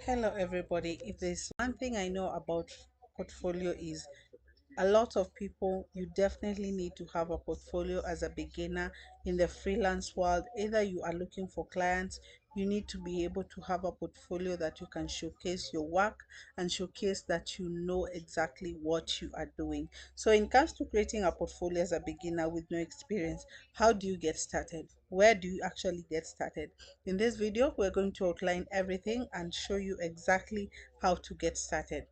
Hello, everybody. If there's one thing I know about portfolio is a lot of people, you definitely need to have a portfolio as a beginner in the freelance world. Either you are looking for clients, you need to be able to have a portfolio that you can showcase your work and showcase that you know exactly what you are doing. So in comes to creating a portfolio as a beginner with no experience, how do you get started? Where do you actually get started? In this video, we're going to outline everything and show you exactly how to get started.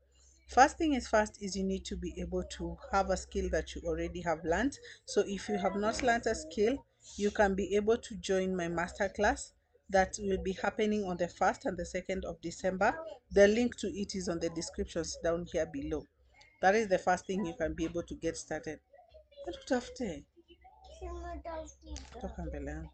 First thing is first is you need to be able to have a skill that you already have learned. So if you have not learned a skill, you can be able to join my masterclass that will be happening on the 1st and the 2nd of December. The link to it is on the descriptions down here below. That is the first thing you can be able to get started. Utafute. Toka mbele yangu.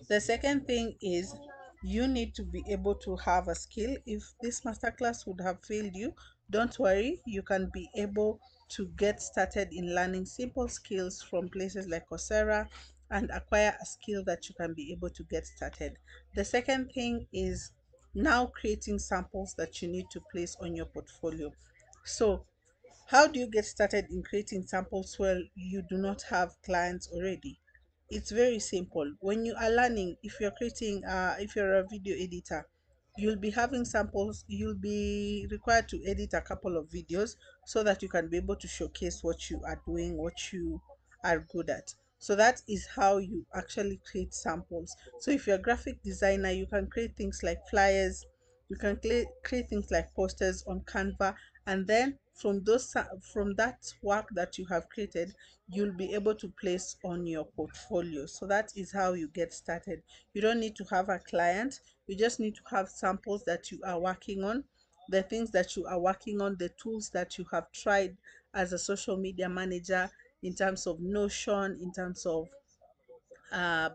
The second thing is you need to be able to have a skill. If this masterclass would have failed you, don't worry, you can be able to get started in learning simple skills from places like Coursera and acquire a skill that you can be able to get started. The second thing is now creating samples that you need to place on your portfolio. So how do you get started in creating samples where you do not have clients already? It's very simple. When you are learning, if you're creating, if you're a video editor, you'll be having samples. You'll be required to edit a couple of videos so that you can be able to showcase what you are doing, what you are good at. So that is how you actually create samples. So if you're a graphic designer, you can create things like flyers, you can create things like posters on Canva, and then from that work that you have created, you'll be able to place on your portfolio. So that is how you get started. You don't need to have a client, you just need to have samples that you are working on, the things that you are working on, the tools that you have tried as a social media manager, in terms of Notion, in terms of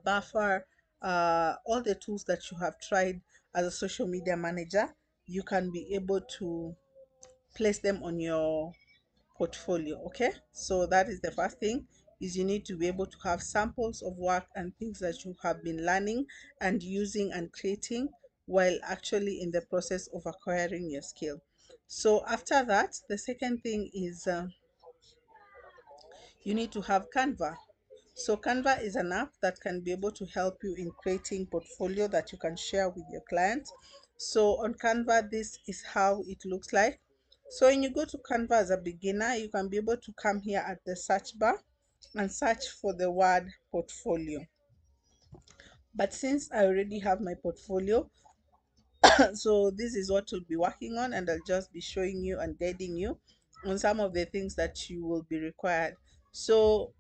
Buffer, all the tools that you have tried as a social media manager. You can be able to place them on your portfolio. Okay, so that is the first thing, is you need to be able to have samples of work and things that you have been learning and using and creating while actually in the process of acquiring your skill. So after that, the second thing is you need to have Canva. So Canva is an app that can be able to help you in creating portfolio that you can share with your clients. So on Canva, this is how it looks like. So when you go to Canva as a beginner, you can be able to come here at the search bar and search for the word portfolio. But since I already have my portfolio, so this is what we'll be working on, and I'll just be showing you and guiding you on some of the things that you will be required. So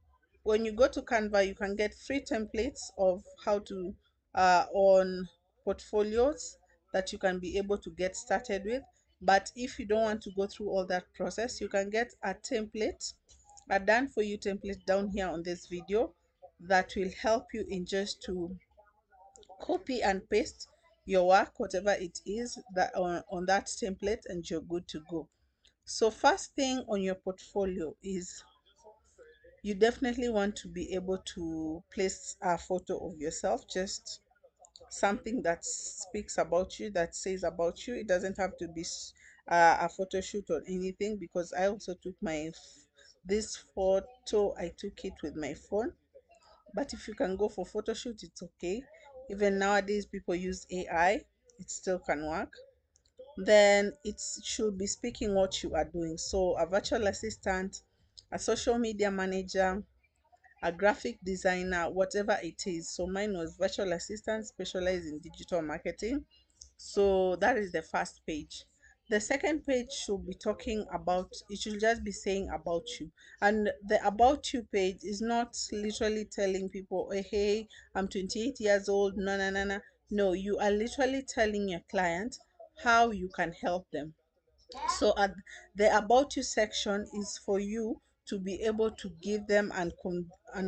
when you go to Canva, you can get free templates of how to on portfolios that you can be able to get started with. But if you don't want to go through all that process, you can get a template, a done for you template down here on this video, that will help you in just to copy and paste your work, whatever it is, that on that template, and you're good to go. So first thing on your portfolio is you definitely want to be able to place a photo of yourself, just something that speaks about you, that says about you. It doesn't have to be a photo shoot or anything, because I also took this photo, I took it with my phone. But if you can go for photo shoot, it's okay. Even nowadays people use AI, it still can work. Then it should be speaking what you are doing. So a virtual assistant, a social media manager, a graphic designer, whatever it is. So mine was virtual assistant specialized in digital marketing. So that is the first page. The second page should be talking about, it should just be saying about you. And the about you page is not literally telling people, "Oh, hey, I'm 28 years old." No, no, no, no. No, you are literally telling your client how you can help them. So at the about you section is for you to be able to give them and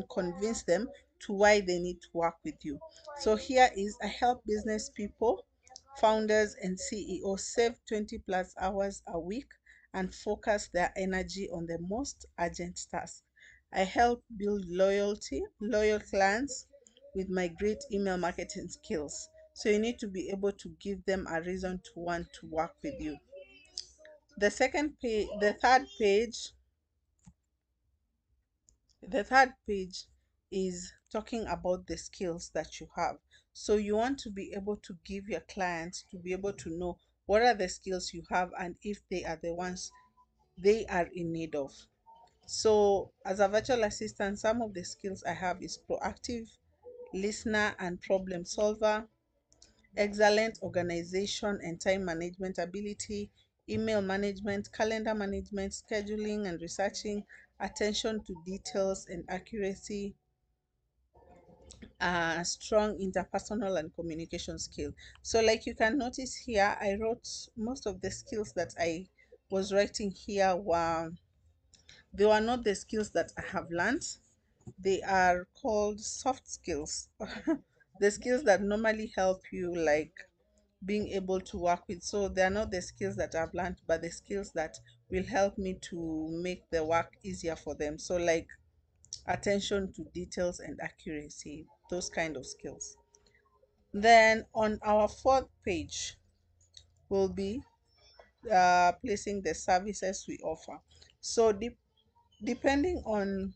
convince them to why they need to work with you. So here is, I help business people, founders and CEOs save 20 plus hours a week and focus their energy on the most urgent tasks. I help build loyal clients with my great email marketing skills. So you need to be able to give them a reason to want to work with you. The third page is talking about the skills that you have. So you want to be able to give your clients to be able to know what are the skills you have and if they are the ones they are in need of. So as a virtual assistant, some of the skills I have is proactive listener and problem solver, excellent organization and time management ability, email management, calendar management, scheduling and researching, attention to details and accuracy, strong interpersonal and communication skill. So like you can notice here, I wrote most of the skills that I was writing here they were not the skills that I have learned. They are called soft skills. The skills that normally help you, like being able to work with. So they are not the skills that I've learned, but the skills that will help me to make the work easier for them. So like attention to details and accuracy, those kind of skills. Then on our fourth page will be placing the services we offer. So depending on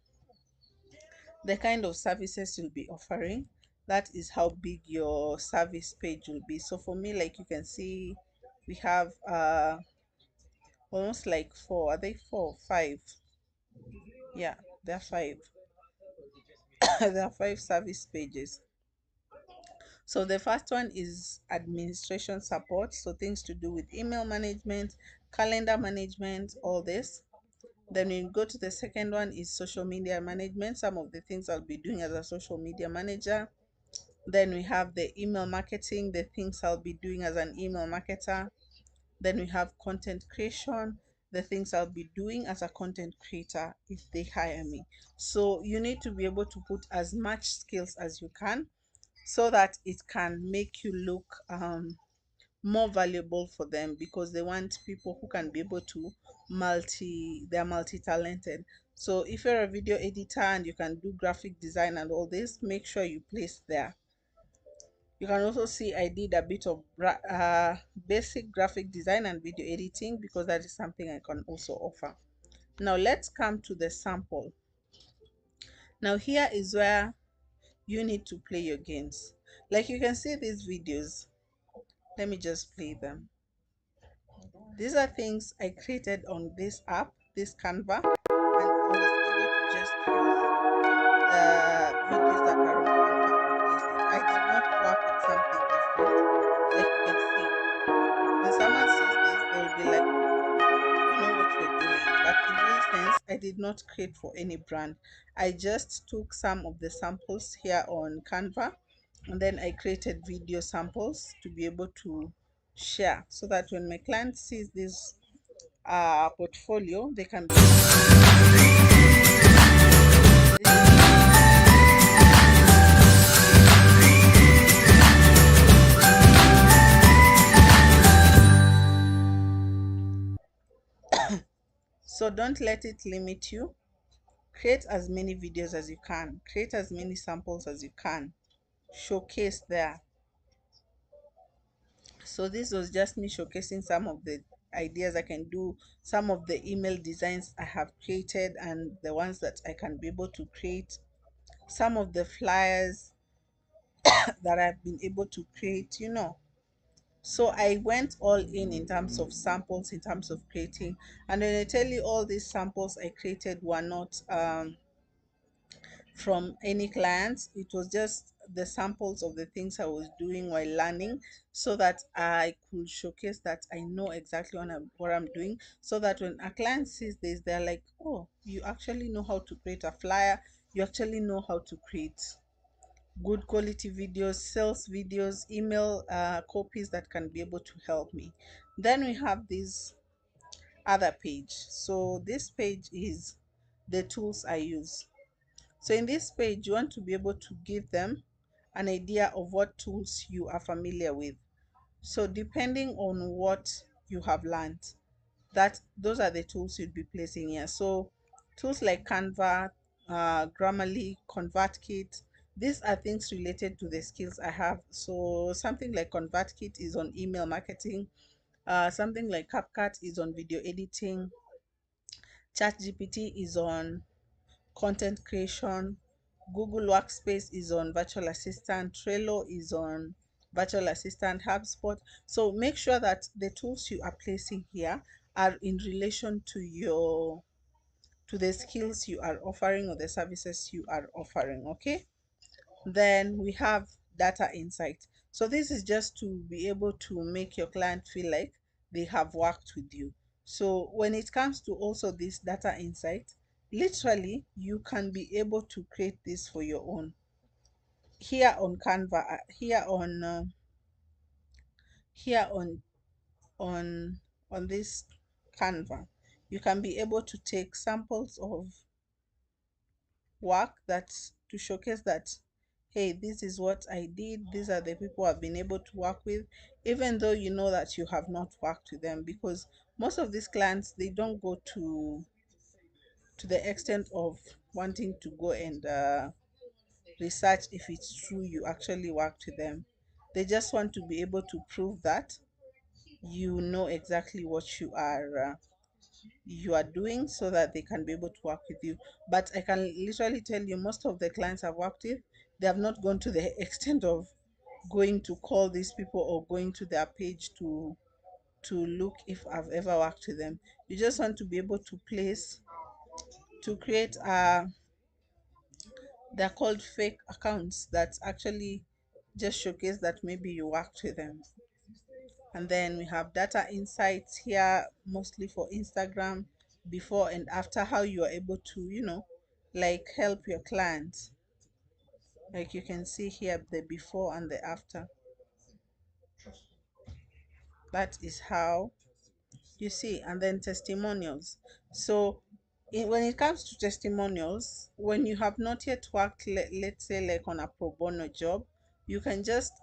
the kind of services you'll be offering, that is how big your service page will be. So for me, like you can see, we have almost like four. Are they four? Five? Yeah, there are five. There are five service pages. So the first one is administration support, so things to do with email management, calendar management, all this. Then we go to the second one is social media management, some of the things I'll be doing as a social media manager. Then we have the email marketing, the things I'll be doing as an email marketer. Then we have content creation, the things I'll be doing as a content creator if they hire me. So you need to be able to put as much skills as you can so that it can make you look more valuable for them, because they want people who can be able to they're multi-talented. So if you're a video editor and you can do graphic design and all this, make sure you place there. You can also see I did a bit of basic graphic design and video editing, because that is something I can also offer. Now let's come to the sample. Now here is where you need to play your games. Like you can see these videos. Let me just play them. These are things I created on this app, this Canva, and I was able to just use the videos that are on Canva and place it. I did not work with something different. Like you can see, when someone sees this, they will be like, you know what you're doing. But in real sense, I did not create for any brand. I just took some of the samples here on Canva, and then I created video samples to be able to share, so that when my client sees this portfolio, they can be able to. So don't let it limit you. Create as many videos as you can, create as many samples as you can, showcase there. So this was just me showcasing some of the ideas I can do, some of the email designs I have created and the ones that I can be able to create, some of the flyers that I've been able to create. So I went all in terms of samples, in terms of creating. And when I tell you, all these samples I created were not from any clients. It was just the samples of the things I was doing while learning, so that I could showcase that I know exactly what I'm doing, so that when a client sees this, they're like, oh, you actually know how to create a flyer, you actually know how to create good quality videos, sales videos, email copies that can be able to help me. Then we have this other page. So this page is the tools I use. So in this page, you want to be able to give them an idea of what tools you are familiar with. So depending on what you have learned, those are the tools you'd be placing here. So tools like Canva, Grammarly, ConvertKit, These are things related to the skills I have. So something like ConvertKit is on email marketing, something like CapCut is on video editing, ChatGPT is on content creation, Google Workspace is on virtual assistant, Trello is on virtual assistant, HubSpot. So make sure that the tools you are placing here are in relation to your to the skills you are offering or the services you are offering. Okay. Then we have data insight. So this is just to be able to make your client feel like they have worked with you. So when it comes to also this data insight, literally you can be able to create this for your own. Here on Canva, here on on this Canva, you can be able to take samples of work that to showcase that, hey, this is what I did, these are the people I've been able to work with, even though you know that you have not worked with them, because most of these clients, they don't go to the extent of wanting to go and research if it's true you actually worked with them. They just want to be able to prove that you know exactly what you are doing, so that they can be able to work with you. But I can literally tell you, most of the clients I've worked with, they have not gone to the extent of going to call these people or going to their page to look if I've ever worked with them. You just want to be able to place to create they're called fake accounts that actually just showcase that maybe you worked with them. And then we have data insights here, mostly for Instagram, before and after, how you are able to, like help your clients. Like you can see here, the before and the after. That is how you see. And then testimonials. So when it comes to testimonials, when you have not yet worked, let's say like on a pro bono job, you can just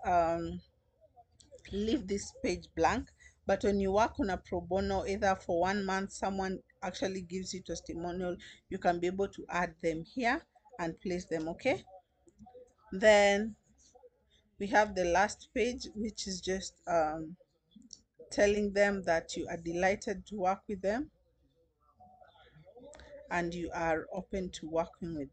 leave this page blank. But when you work on a pro bono, either for 1 month, someone actually gives you testimonial, you can be able to add them here and place them. Okay. Then we have the last page, which is just telling them that you are delighted to work with them and you are open to working with them.